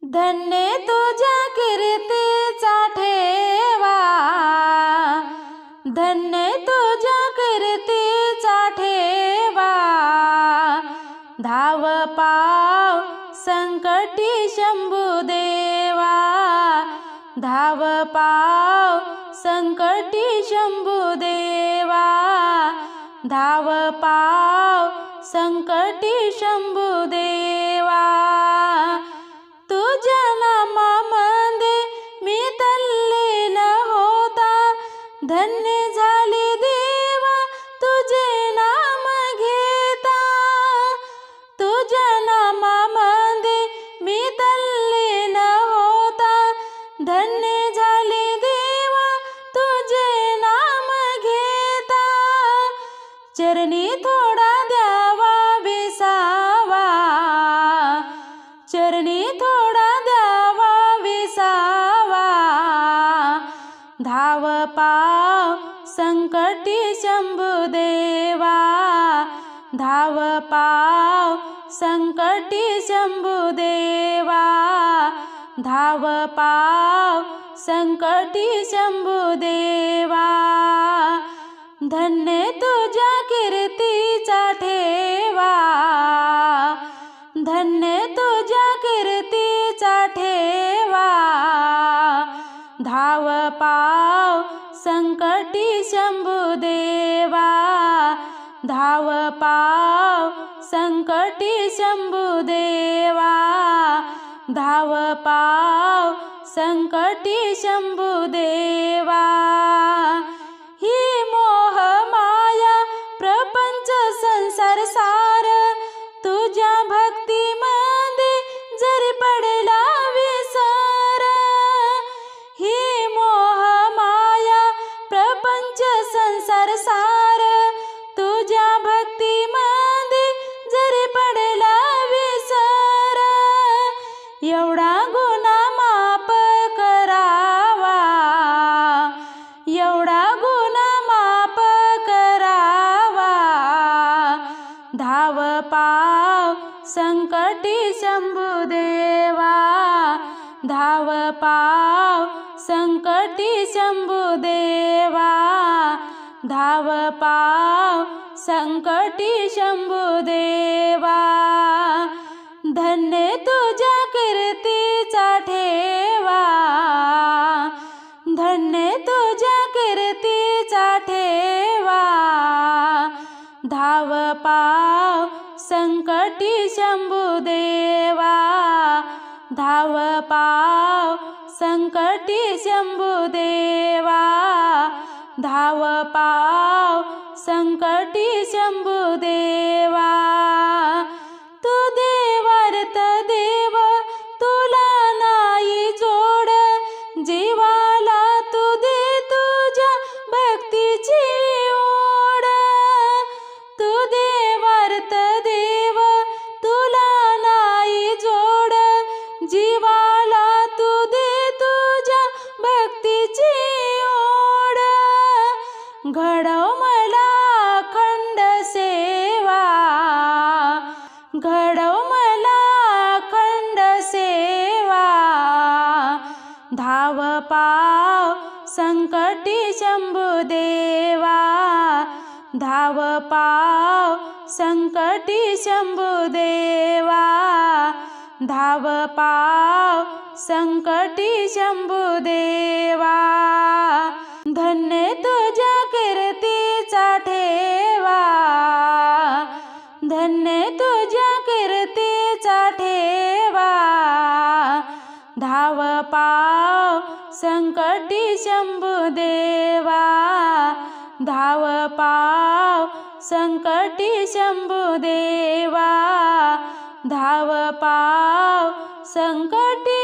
धन्य तुझ्या कीर्तीचा ठेवा, धन्य तुझ्या कीर्तीचा ठेवा। धाव पाव संकटी शंभुदेवा, धाव पाव संकटी शंभुदेवा, धाव पाव संकटी शंभुदेवा। तुझ्या नामामध्ये मी तल्लीन होता, धन्य झाली देवा तुझे नाम घेता। तुझ्या नामामध्ये मी तल्लीन होता, धन्य झाली देवा तुझे नाम घेता। चरणी थोडा द्यावा विसावा, चरणी थोडा द्यावा विसावा। धाव पाव संकटी शंभुदेवा, धाव पाव संकटी शंभुदेवा, धाव पाव संकटी शंभुदेवा। धन्य तुझ्या कीर्तीचा ठेवा, धन्य तुझ्या कीर्तीचा ठेवा। धाव पाव संकटी शंभुदेवा, धाव पाव संकटी शंभुदेवा, धाव पाव संकटी शंभुदेवा। ही मोह माया प्रपंच संसार सार, तुझ्या भक्तीमध्ये जरी पडला विसर। ही मोह माया प्रपंच संसार सार, तुझ्या भक्तीमध्ये जरी पडला विसर। एवढा गुन्हा माफ करावा, एवढा गुन्हा माफ करावा। धाव पाव संकटी शंभुदेवा, धाव पाव संकटी शंभुदेवा, धाव पाव संकटी शंभुदेवा। धन्य तुझ्या कीर्तीचा ठेवा, धन्य तुझ्या कीर्तीचा ठेवा। धाव पाव संकटी शंभुदेवा, धाव पाव संकटी शंभुदेवा, धाव पाव संकटी शंभुदेवा। तू देवार्थ देव तुला नाही जोड, जीवाला तू दे तुझ्या भक्तीची ओढ। तू देवार्थ देव तुला नाही जोड, जीवाला तू दे तुझ्या भक्तीची ओढ। घडव मला अखंड सेवा, घडव मला अखंड सेवा। धाव पाव संकटी शंभुदेवा, धाव पाव संकटी शंभुदेवा, धाव पाव संकटी शंभुदेवा। धन्य तुझ्या कीर्तीचा ठेवा, धन्य तुझ्या कीर्तीचा ठेवा। धाव पाव संकटी शंभुदेवा, धाव पाव संकटी शंभुदेवा, धाव पाव संकटी